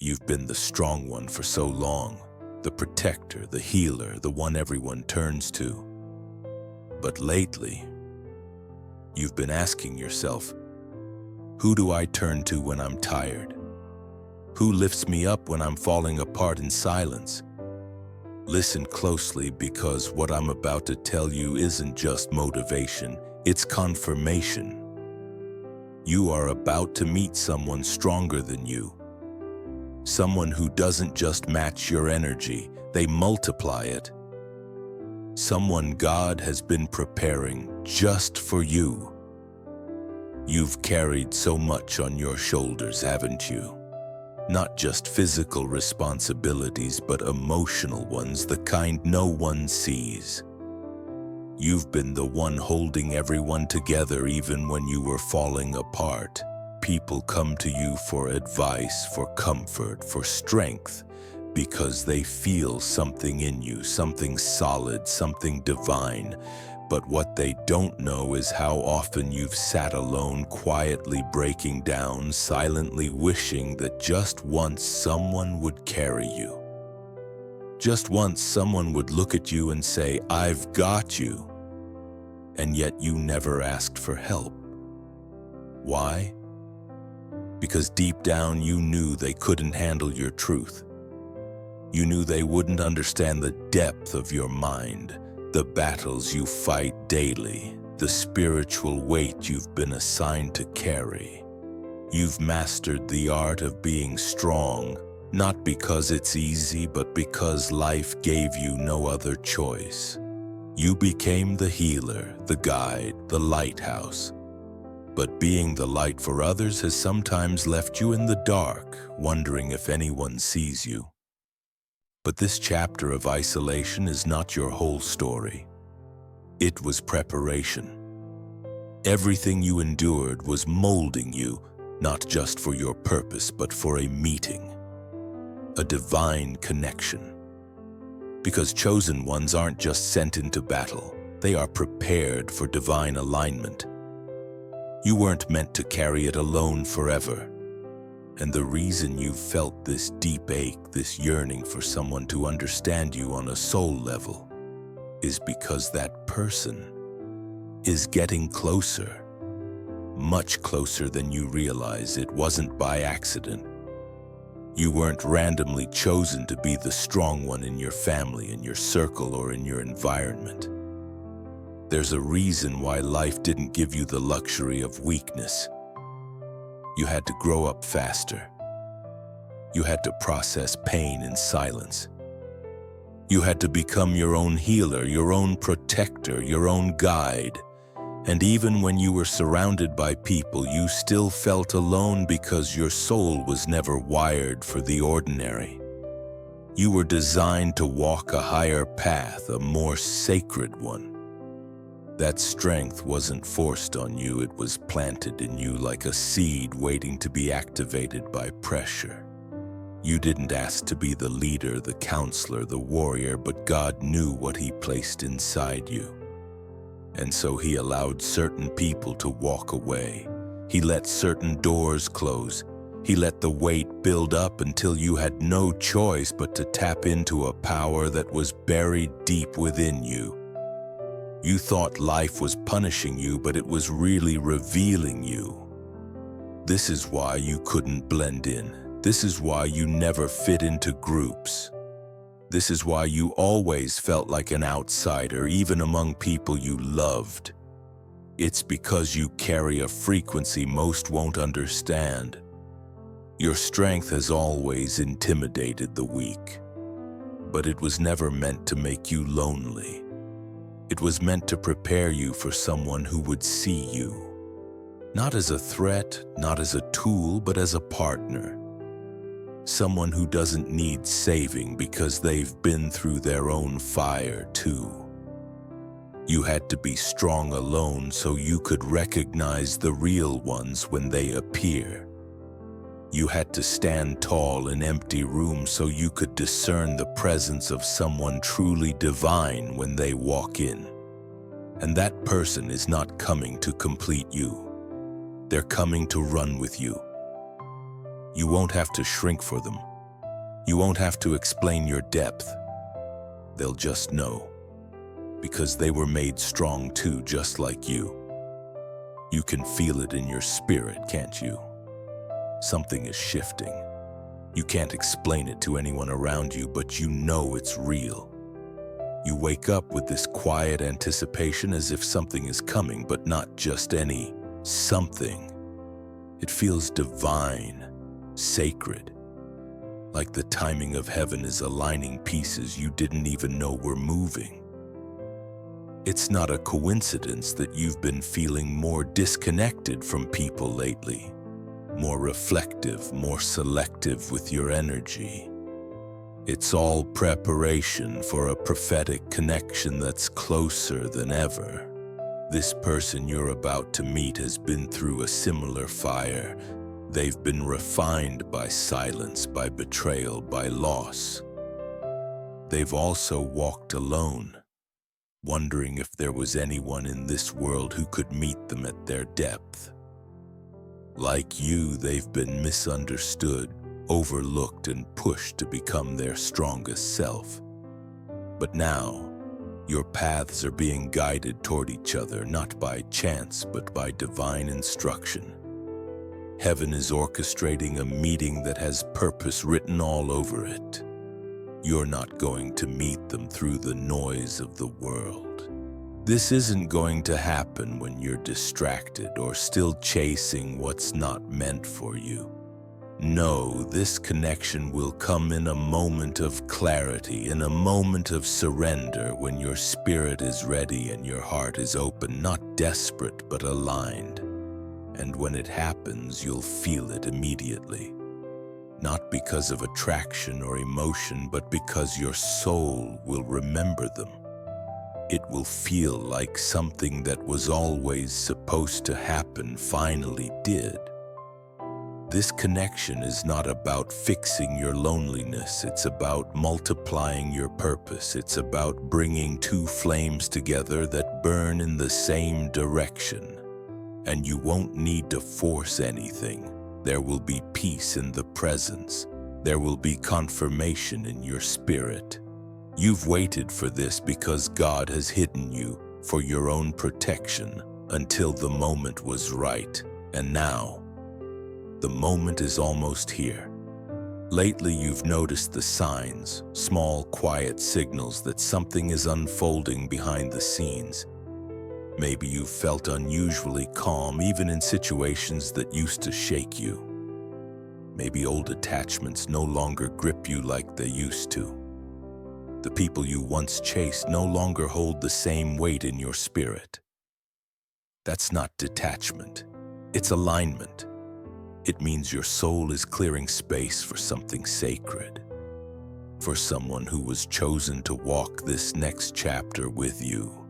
you've been the strong one for so long, the protector, the healer, the one everyone turns to. But lately, you've been asking yourself, who do I turn to when I'm tired? Who lifts me up when I'm falling apart in silence? Listen closely, because what I'm about to tell you isn't just motivation, it's confirmation. You are about to meet someone stronger than you. Someone who doesn't just match your energy, they multiply it. Someone God has been preparing just for you. You've carried so much on your shoulders, haven't you? Not just physical responsibilities, but emotional ones, the kind no one sees. You've been the one holding everyone together even when you were falling apart. People come to you for advice, for comfort, for strength, because they feel something in you, something solid, something divine. But what they don't know is how often you've sat alone, quietly breaking down, silently wishing that just once someone would carry you. Just once someone would look at you and say, "I've got you." And yet you never asked for help. Why? Because deep down you knew they couldn't handle your truth. You knew they wouldn't understand the depth of your mind, the battles you fight daily, the spiritual weight you've been assigned to carry. You've mastered the art of being strong, not because it's easy, but because life gave you no other choice. You became the healer, the guide, the lighthouse. But being the light for others has sometimes left you in the dark, wondering if anyone sees you. But this chapter of isolation is not your whole story. It was preparation. Everything you endured was molding you, not just for your purpose, but for a meeting, a divine connection. Because chosen ones aren't just sent into battle, they are prepared for divine alignment. You weren't meant to carry it alone forever. And the reason you felt this deep ache, this yearning for someone to understand you on a soul level, is because that person is getting closer, much closer than you realize. It wasn't by accident. You weren't randomly chosen to be the strong one in your family, in your circle, or in your environment. There's a reason why life didn't give you the luxury of weakness. You had to grow up faster. You had to process pain in silence. You had to become your own healer, your own protector, your own guide. And even when you were surrounded by people, you still felt alone because your soul was never wired for the ordinary. You were designed to walk a higher path, a more sacred one. That strength wasn't forced on you, it was planted in you like a seed waiting to be activated by pressure. You didn't ask to be the leader, the counselor, the warrior, but God knew what He placed inside you. And so He allowed certain people to walk away. He let certain doors close. He let the weight build up until you had no choice but to tap into a power that was buried deep within you. You thought life was punishing you, but it was really revealing you. This is why you couldn't blend in. This is why you never fit into groups. This is why you always felt like an outsider, even among people you loved. It's because you carry a frequency most won't understand. Your strength has always intimidated the weak, but it was never meant to make you lonely. It was meant to prepare you for someone who would see you, not as a threat, not as a tool, but as a partner. Someone who doesn't need saving because they've been through their own fire too. You had to be strong alone so you could recognize the real ones when they appear. You had to stand tall in empty rooms so you could discern the presence of someone truly divine when they walk in. And that person is not coming to complete you. They're coming to run with you. You won't have to shrink for them. You won't have to explain your depth. They'll just know, because they were made strong too, just like you. You can feel it in your spirit, can't you? Something is shifting. You can't explain it to anyone around you, but you know it's real. You wake up with this quiet anticipation as if something is coming, but not just any something. It feels divine, sacred, like the timing of heaven is aligning pieces you didn't even know were moving. It's not a coincidence that you've been feeling more disconnected from people lately, more reflective, more selective with your energy. It's all preparation for a prophetic connection that's closer than ever. This person you're about to meet has been through a similar fire. They've been refined by silence, by betrayal, by loss. They've also walked alone, wondering if there was anyone in this world who could meet them at their depth. Like you, they've been misunderstood, overlooked, and pushed to become their strongest self. But now, your paths are being guided toward each other, not by chance, but by divine instruction. Heaven is orchestrating a meeting that has purpose written all over it. You're not going to meet them through the noise of the world. This isn't going to happen when you're distracted or still chasing what's not meant for you. No, this connection will come in a moment of clarity, in a moment of surrender, when your spirit is ready and your heart is open, not desperate but aligned. And when it happens, you'll feel it immediately. Not because of attraction or emotion, but because your soul will remember them. It will feel like something that was always supposed to happen finally did. This connection is not about fixing your loneliness. It's about multiplying your purpose. It's about bringing two flames together that burn in the same direction. And you won't need to force anything. There will be peace in the presence. There will be confirmation in your spirit. You've waited for this because God has hidden you for your own protection until the moment was right. And now, the moment is almost here. Lately, you've noticed the signs, small, quiet signals that something is unfolding behind the scenes. Maybe you've felt unusually calm, even in situations that used to shake you. Maybe old attachments no longer grip you like they used to. The people you once chased no longer hold the same weight in your spirit. That's not detachment. It's alignment. It means your soul is clearing space for something sacred, for someone who was chosen to walk this next chapter with you.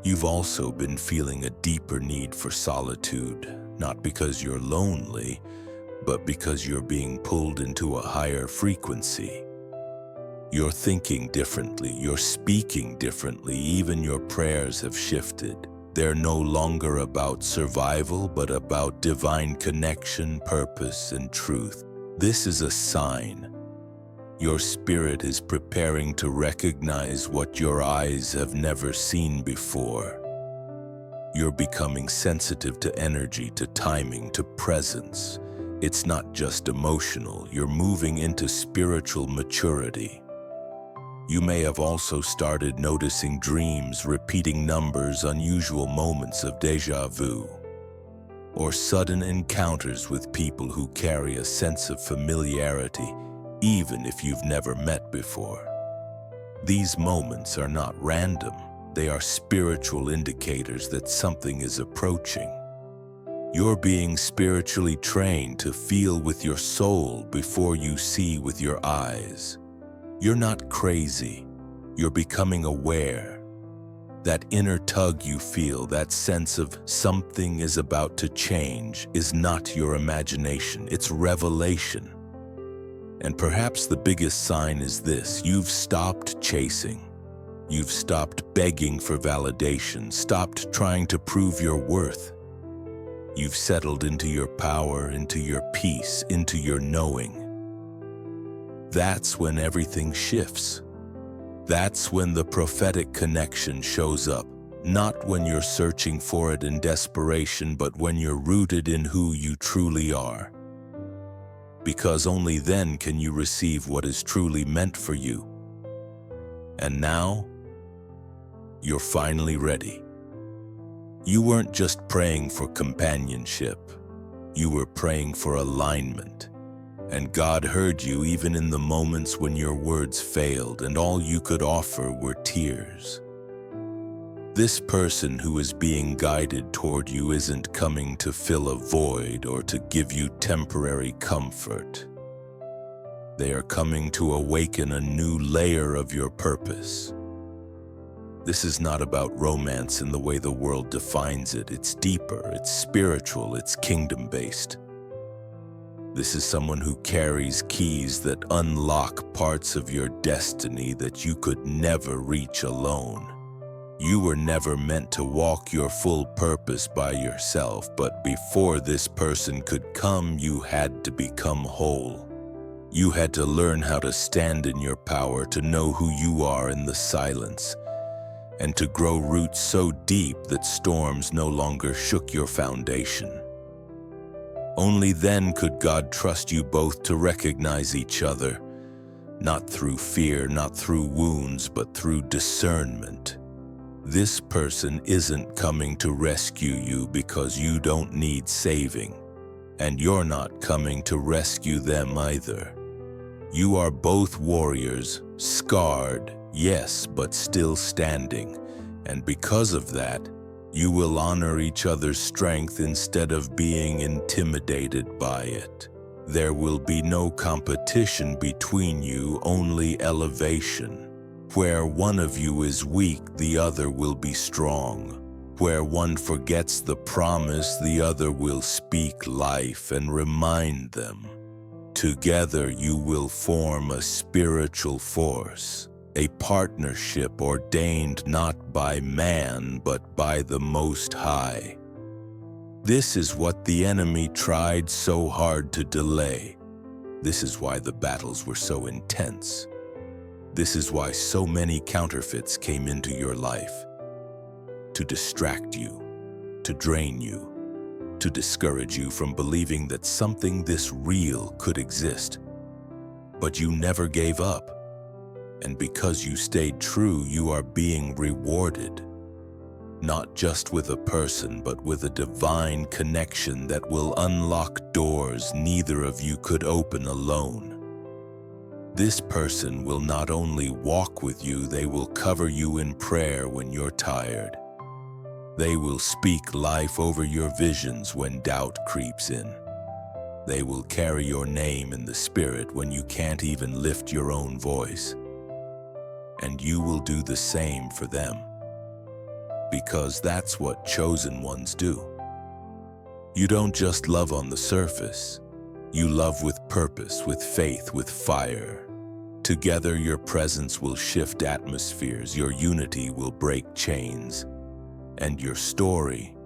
You've also been feeling a deeper need for solitude, not because you're lonely, but because you're being pulled into a higher frequency. You're thinking differently, you're speaking differently, even your prayers have shifted. They're no longer about survival, but about divine connection, purpose, and truth. This is a sign. Your spirit is preparing to recognize what your eyes have never seen before. You're becoming sensitive to energy, to timing, to presence. It's not just emotional, you're moving into spiritual maturity. You may have also started noticing dreams, repeating numbers, unusual moments of déjà vu, or sudden encounters with people who carry a sense of familiarity, even if you've never met before. These moments are not random. They are spiritual indicators that something is approaching. You're being spiritually trained to feel with your soul before you see with your eyes. You're not crazy. You're becoming aware. That inner tug you feel, that sense of something is about to change, is not your imagination, it's revelation. And perhaps the biggest sign is this: you've stopped chasing. You've stopped begging for validation, stopped trying to prove your worth. You've settled into your power, into your peace, into your knowing. That's when everything shifts. That's when the prophetic connection shows up, not when you're searching for it in desperation, but when you're rooted in who you truly are. Because only then can you receive what is truly meant for you. And now, you're finally ready. You weren't just praying for companionship. You were praying for alignment. And God heard you even in the moments when your words failed and all you could offer were tears. This person who is being guided toward you isn't coming to fill a void or to give you temporary comfort. They are coming to awaken a new layer of your purpose. This is not about romance in the way the world defines it. It's deeper, it's spiritual, it's kingdom-based. This is someone who carries keys that unlock parts of your destiny that you could never reach alone. You were never meant to walk your full purpose by yourself, but before this person could come, you had to become whole. You had to learn how to stand in your power, to know who you are in the silence, and to grow roots so deep that storms no longer shook your foundation. Only then could God trust you both to recognize each other, not through fear, not through wounds, but through discernment. This person isn't coming to rescue you because you don't need saving, and you're not coming to rescue them either. You are both warriors, scarred, yes, but still standing, and because of that, you will honor each other's strength instead of being intimidated by it. There will be no competition between you, only elevation. Where one of you is weak, the other will be strong. Where one forgets the promise, the other will speak life and remind them. Together you will form a spiritual force, a partnership ordained not by man but by the Most High. This is what the enemy tried so hard to delay. This is why the battles were so intense. This is why so many counterfeits came into your life. To distract you, to drain you, to discourage you from believing that something this real could exist. But you never gave up. And because you stayed true, you are being rewarded. Not just with a person, but with a divine connection that will unlock doors neither of you could open alone. This person will not only walk with you, they will cover you in prayer when you're tired. They will speak life over your visions when doubt creeps in. They will carry your name in the spirit when you can't even lift your own voice. And you will do the same for them. Because that's what chosen ones do. You don't just love on the surface. You love with purpose, with faith, with fire. Together, your presence will shift atmospheres, your unity will break chains, and your story,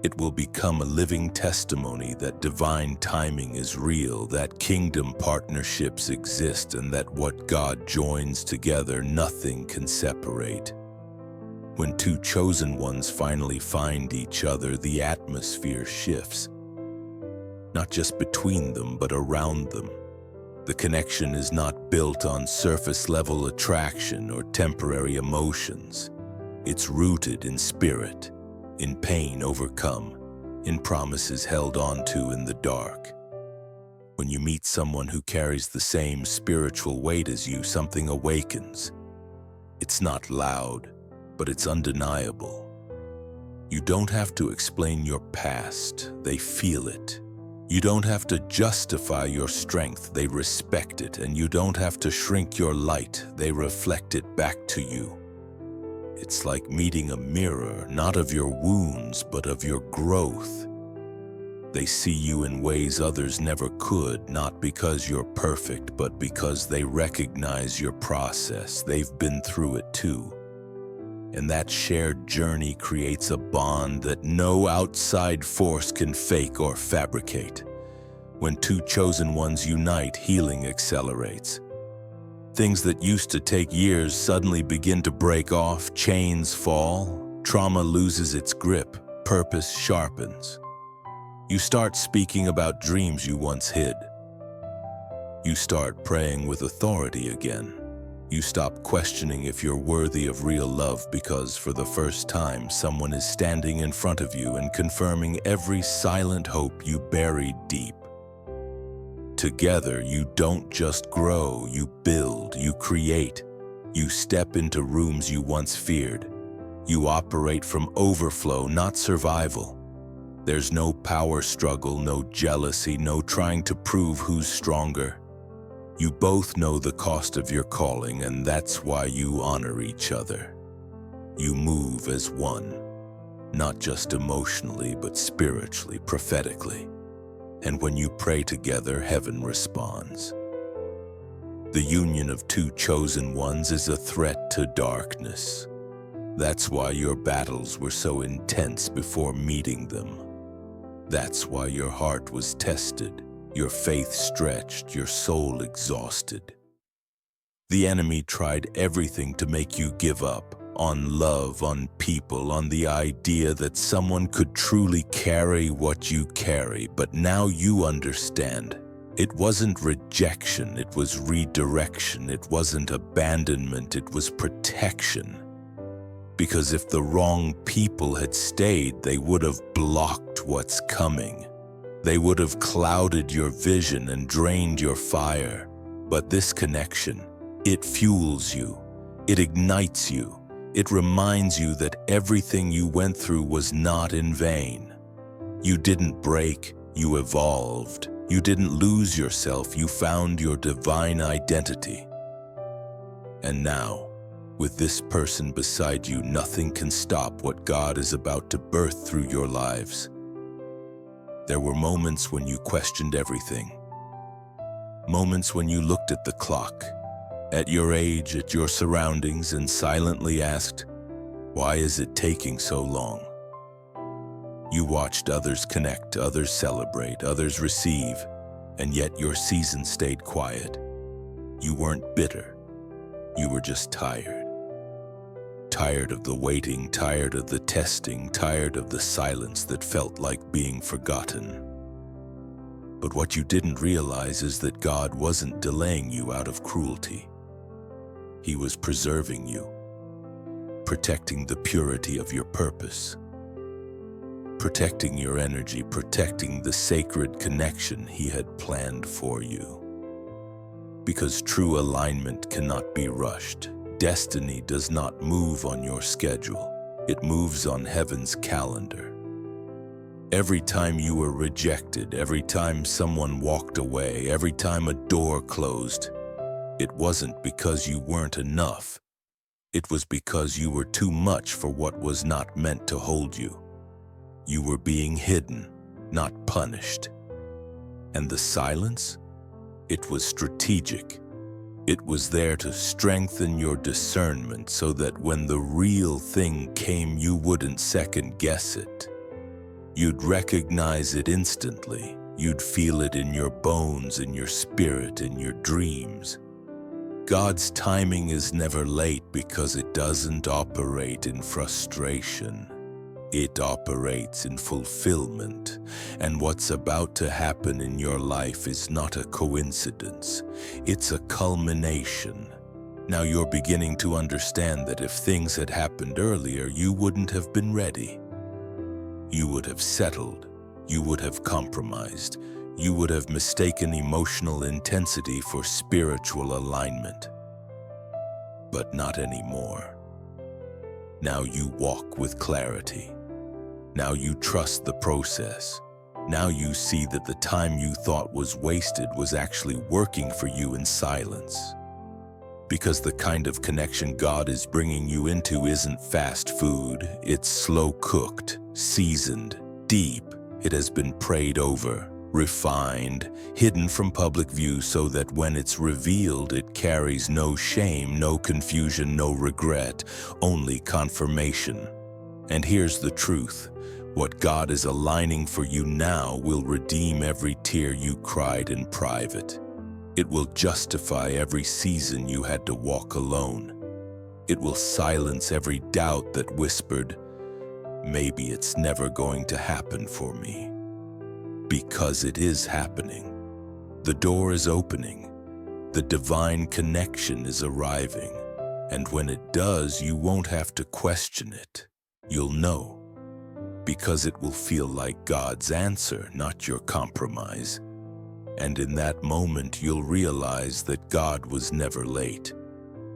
it will become a living testimony that divine timing is real, that kingdom partnerships exist, and that what God joins together, nothing can separate. When two chosen ones finally find each other, the atmosphere shifts, not just between them, but around them. The connection is not built on surface-level attraction or temporary emotions. It's rooted in spirit, in pain overcome, in promises held onto in the dark. When you meet someone who carries the same spiritual weight as you, something awakens. It's not loud, but it's undeniable. You don't have to explain your past, they feel it. You don't have to justify your strength, they respect it, and you don't have to shrink your light, they reflect it back to you. It's like meeting a mirror, not of your wounds, but of your growth. They see you in ways others never could, not because you're perfect, but because they recognize your process. They've been through it too. And that shared journey creates a bond that no outside force can fake or fabricate. When two chosen ones unite, healing accelerates. Things that used to take years suddenly begin to break off, chains fall, trauma loses its grip, purpose sharpens. You start speaking about dreams you once hid. You start praying with authority again. You stop questioning if you're worthy of real love because for the first time someone is standing in front of you and confirming every silent hope you buried deep. Together, you don't just grow, you build, you create. You step into rooms you once feared. You operate from overflow, not survival. There's no power struggle, no jealousy, no trying to prove who's stronger. You both know the cost of your calling, and that's why you honor each other. You move as one, not just emotionally, but spiritually, prophetically. And when you pray together, heaven responds. The union of two chosen ones is a threat to darkness. That's why your battles were so intense before meeting them. That's why your heart was tested, your faith stretched, your soul exhausted. The enemy tried everything to make you give up on love, on people, on the idea that someone could truly carry what you carry. But now you understand. It wasn't rejection, it was redirection. It wasn't abandonment, it was protection. Because if the wrong people had stayed, they would have blocked what's coming. They would have clouded your vision and drained your fire. But this connection, it fuels you. It ignites you. It reminds you that everything you went through was not in vain. You didn't break, you evolved. You didn't lose yourself, you found your divine identity. And now, with this person beside you, nothing can stop what God is about to birth through your lives. There were moments when you questioned everything. Moments when you looked at the clock, at your age, at your surroundings, and silently asked, why is it taking so long? You watched others connect, others celebrate, others receive, and yet your season stayed quiet. You weren't bitter. You were just tired. Tired of the waiting, tired of the testing, tired of the silence that felt like being forgotten. But what you didn't realize is that God wasn't delaying you out of cruelty. He was preserving you, protecting the purity of your purpose, protecting your energy, protecting the sacred connection He had planned for you. Because true alignment cannot be rushed. Destiny does not move on your schedule. It moves on heaven's calendar. Every time you were rejected, every time someone walked away, every time a door closed, it wasn't because you weren't enough. It was because you were too much for what was not meant to hold you. You were being hidden, not punished. And the silence? It was strategic. It was there to strengthen your discernment so that when the real thing came, you wouldn't second-guess it. You'd recognize it instantly. You'd feel it in your bones, in your spirit, in your dreams. God's timing is never late because it doesn't operate in frustration. It operates in fulfillment, and what's about to happen in your life is not a coincidence. It's a culmination. Now you're beginning to understand that if things had happened earlier, you wouldn't have been ready. You would have settled. You would have compromised. You would have mistaken emotional intensity for spiritual alignment. But not anymore. Now you walk with clarity. Now you trust the process. Now you see that the time you thought was wasted was actually working for you in silence. Because the kind of connection God is bringing you into isn't fast food. It's slow-cooked, seasoned, deep. It has been prayed over, refined, hidden from public view so that when it's revealed, it carries no shame, no confusion, no regret, only confirmation. And here's the truth. What God is aligning for you now will redeem every tear you cried in private. It will justify every season you had to walk alone. It will silence every doubt that whispered, "Maybe it's never going to happen for me." Because it is happening. The door is opening. The divine connection is arriving. And when it does, you won't have to question it. You'll know. Because it will feel like God's answer, not your compromise. And in that moment, you'll realize that God was never late.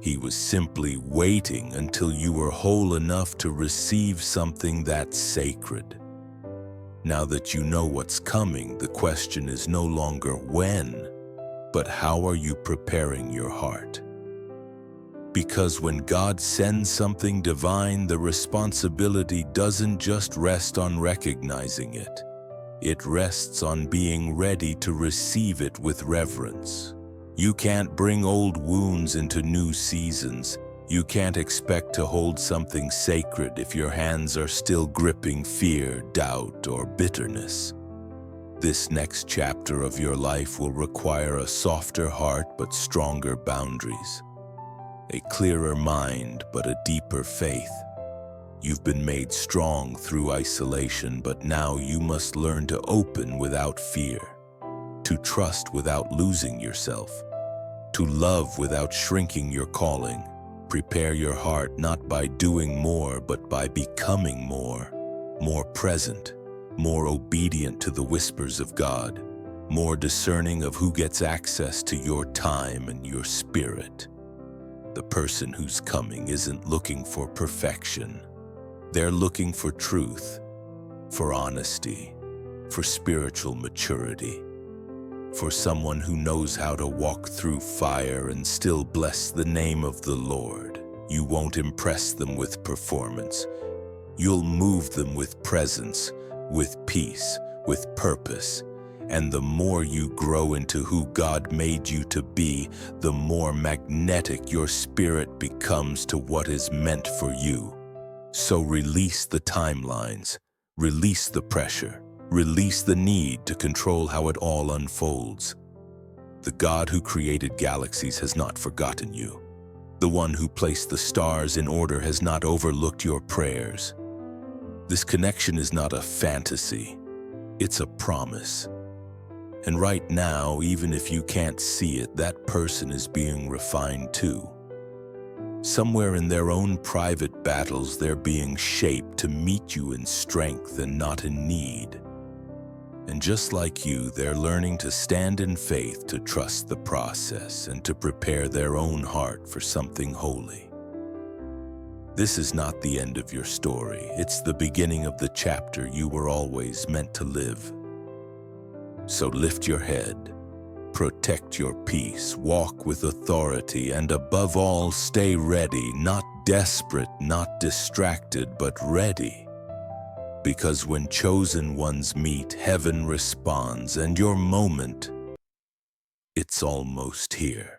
He was simply waiting until you were whole enough to receive something that's sacred. Now that you know what's coming, the question is no longer when, but how are you preparing your heart? Because when God sends something divine, the responsibility doesn't just rest on recognizing it. It rests on being ready to receive it with reverence. You can't bring old wounds into new seasons. You can't expect to hold something sacred if your hands are still gripping fear, doubt, or bitterness. This next chapter of your life will require a softer heart but stronger boundaries. A clearer mind, but a deeper faith. You've been made strong through isolation, but now you must learn to open without fear, to trust without losing yourself, to love without shrinking your calling. Prepare your heart not by doing more, but by becoming more present, more obedient to the whispers of God, more discerning of who gets access to your time and your spirit. The person who's coming isn't looking for perfection. They're looking for truth, for honesty, for spiritual maturity, for someone who knows how to walk through fire and still bless the name of the Lord. You won't impress them with performance. You'll move them with presence, with peace, with purpose. And the more you grow into who God made you to be, the more magnetic your spirit becomes to what is meant for you. So release the timelines, release the pressure, release the need to control how it all unfolds. The God who created galaxies has not forgotten you. The one who placed the stars in order has not overlooked your prayers. This connection is not a fantasy, it's a promise. And right now, even if you can't see it, that person is being refined too. Somewhere in their own private battles, they're being shaped to meet you in strength and not in need. And just like you, they're learning to stand in faith, to trust the process, and to prepare their own heart for something holy. This is not the end of your story. It's the beginning of the chapter you were always meant to live. So lift your head, protect your peace, walk with authority, and above all, stay ready, not desperate, not distracted, but ready. Because when chosen ones meet, heaven responds, and your moment, it's almost here.